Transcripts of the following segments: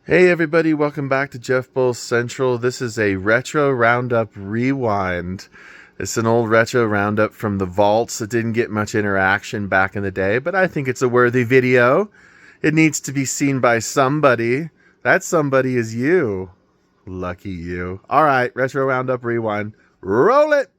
Hey everybody, welcome back to Jeff Bulls Central. This is a retro roundup rewind. It's an old retro roundup from the vaults that didn't get much interaction back in the day, but I think it's a worthy video. It needs to be seen by somebody. That somebody is you. Lucky you. All right, retro roundup rewind. Roll it!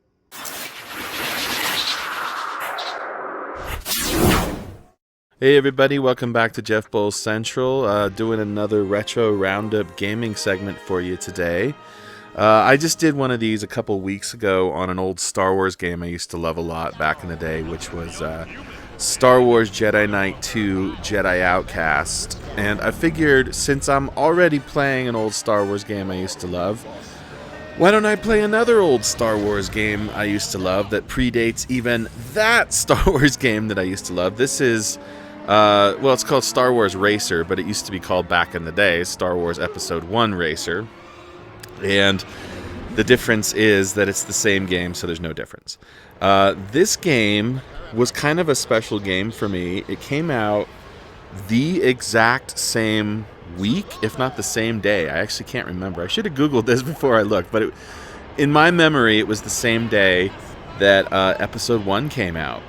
Hey everybody, welcome back to Jeff Bulls Central. Doing another retro roundup gaming segment for you today. I just did one of these a couple weeks ago on an old Star Wars game I used to love a lot back in the day, which was Star Wars Jedi Knight 2 Jedi Outcast. And I figured, since I'm already playing an old Star Wars game I used to love, why don't I play another old Star Wars game I used to love that predates even that Star Wars game that I used to love? This is well, it's called Star Wars Racer, but it used to be called back in the day Star Wars Episode 1 Racer. And the difference is that it's the same game, so there's no difference. This game was kind of a special game for me. It came out the exact same week, if not the same day. I actually can't remember. I should have Googled this before I looked, but in my memory, it was the same day that Episode 1 came out.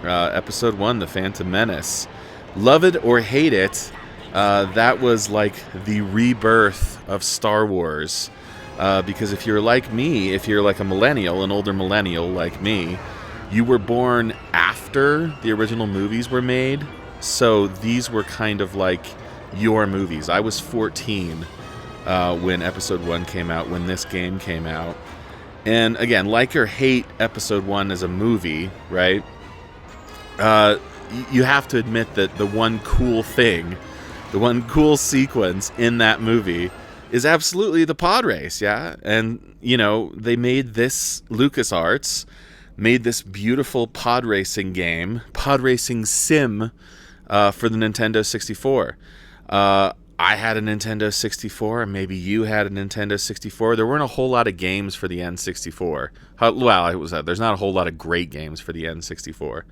Episode 1, The Phantom Menace. Love it or hate it, that was like the rebirth of Star Wars. Because if you're like me, if you're like a millennial, an older millennial like me, you were born after the original movies were made. So these were kind of like your movies. I was 14 when Episode 1 came out, when this game came out. And again, like or hate Episode 1 as a movie, right? You have to admit that the one cool thing, the one cool sequence in that movie is absolutely the pod race, yeah? And, you know, they made this, LucasArts made this beautiful pod racing game, pod racing sim, for the Nintendo 64. I had a Nintendo 64, and maybe you had a Nintendo 64. There weren't a whole lot of games for the N64. There's not a whole lot of great games for the N64.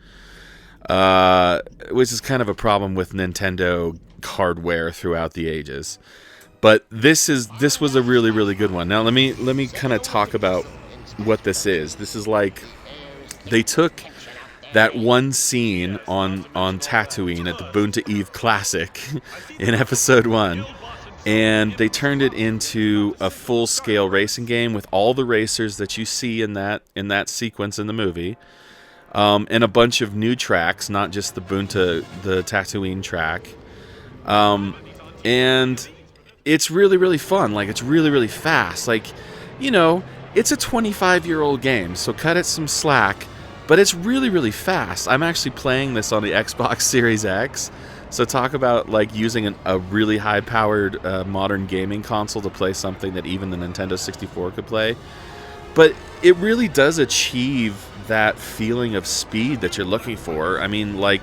Which is kind of a problem with Nintendo hardware throughout the ages. But this was a really, really good one. Now let me kind of talk about what this is. This is like they took that one scene on Tatooine at the Boonta Eve Classic in Episode 1, and they turned it into a full-scale racing game with all the racers that you see in that sequence in the movie. And a bunch of new tracks, not just the Tatooine track. And it's really, really fun. Like, it's really, really fast. Like, you know, it's a 25-year-old game, so cut it some slack. But it's really, really fast. I'm actually playing this on the Xbox Series X. So talk about, like, using a really high-powered modern gaming console to play something that even the Nintendo 64 could play. But it really does achieve that feeling of speed that you're looking for. I mean, like,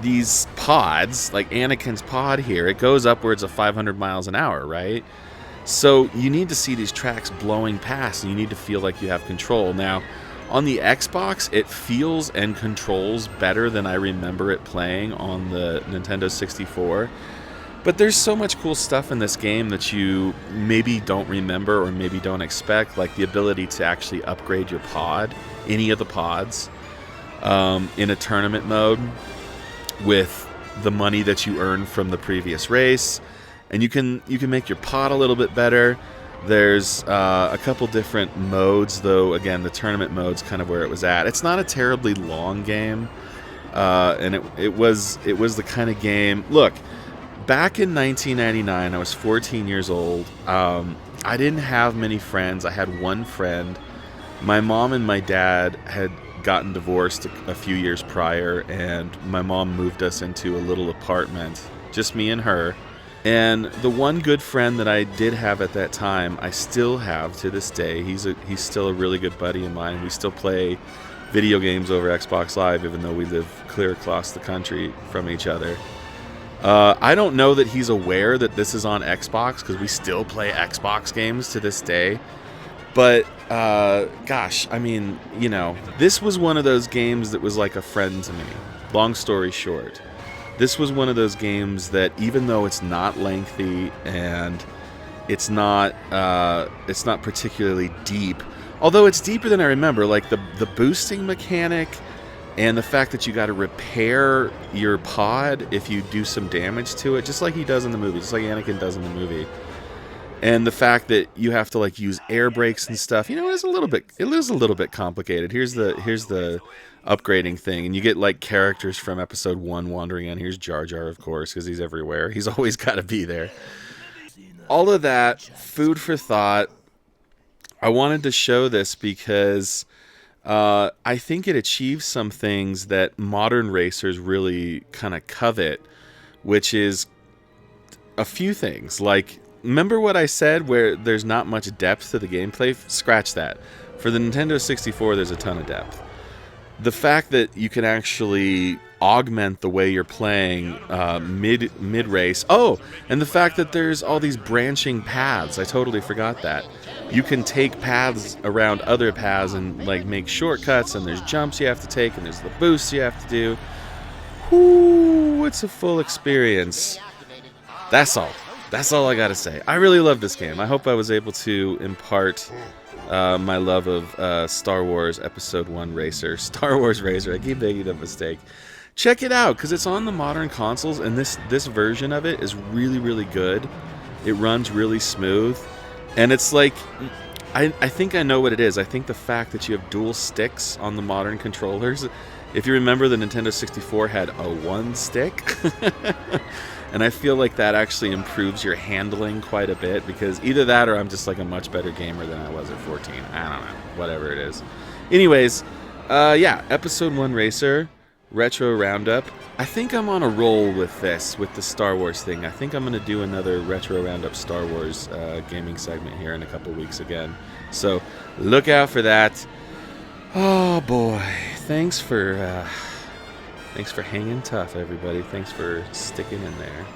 these pods, like Anakin's pod here, it goes upwards of 500 miles an hour, right? So you need to see these tracks blowing past, and you need to feel like you have control. Now, on the Xbox, it feels and controls better than I remember it playing on the Nintendo 64. But there's so much cool stuff in this game that you maybe don't remember or maybe don't expect, like the ability to actually upgrade your pod, any of the pods, in a tournament mode with the money that you earn from the previous race. And you can make your pod a little bit better. There's a couple different modes, though. Again, the tournament mode's kind of where it was at. It's not a terribly long game, and it was the kind of game. Look, back in 1999, I was 14 years old. I didn't have many friends. I had one friend. My mom and my dad had gotten divorced a few years prior, and my mom moved us into a little apartment, just me and her. And the one good friend that I did have at that time, I still have to this day. He's still a really good buddy of mine. We still play video games over Xbox Live, even though we live clear across the country from each other. I don't know that he's aware that this is on Xbox, because we still play Xbox games to this day. But, gosh, I mean, you know, this was one of those games that was like a friend to me. Long story short, this was one of those games that, even though it's not lengthy and it's not particularly deep, although it's deeper than I remember, like the boosting mechanic and the fact that you got to repair your pod if you do some damage to it, just like he does in the movie, just like Anakin does in the movie. And the fact that you have to like use air brakes and stuff, it is a little bit complicated. Here's the upgrading thing, and you get like characters from episode 1 wandering in. Here's Jar Jar, of course, because he's everywhere. He's always got to be there. All of that, food for thought. I wanted to show this because I think it achieves some things that modern racers really kind of covet, which is a few things. Like, remember what I said where there's not much depth to the gameplay? Scratch that. For the Nintendo 64, there's a ton of depth. The fact that you can actually augment the way you're playing mid race. Oh, and the fact that there's all these branching paths. I totally forgot that. You can take paths around other paths and like make shortcuts, and there's jumps you have to take, and there's the boosts you have to do. Whoo, it's a full experience. That's all I gotta say. I really love this game. I hope I was able to impart my love of Star Wars Episode 1 Racer. Star Wars Racer, I keep making that mistake. Check it out, because it's on the modern consoles, and this version of it is really, really good. It runs really smooth. And it's like, I think I know what it is. I think the fact that you have dual sticks on the modern controllers. If you remember, the Nintendo 64 had a one stick. And I feel like that actually improves your handling quite a bit, because either that or I'm just like a much better gamer than I was at 14. I don't know. Whatever it is. Anyways, yeah, Episode 1 Racer, Retro Roundup. I think I'm on a roll with this, with the Star Wars thing. I think I'm going to do another Retro Roundup Star Wars gaming segment here in a couple weeks again. So look out for that. Oh boy, thanks for hanging tough, everybody. Thanks for sticking in there.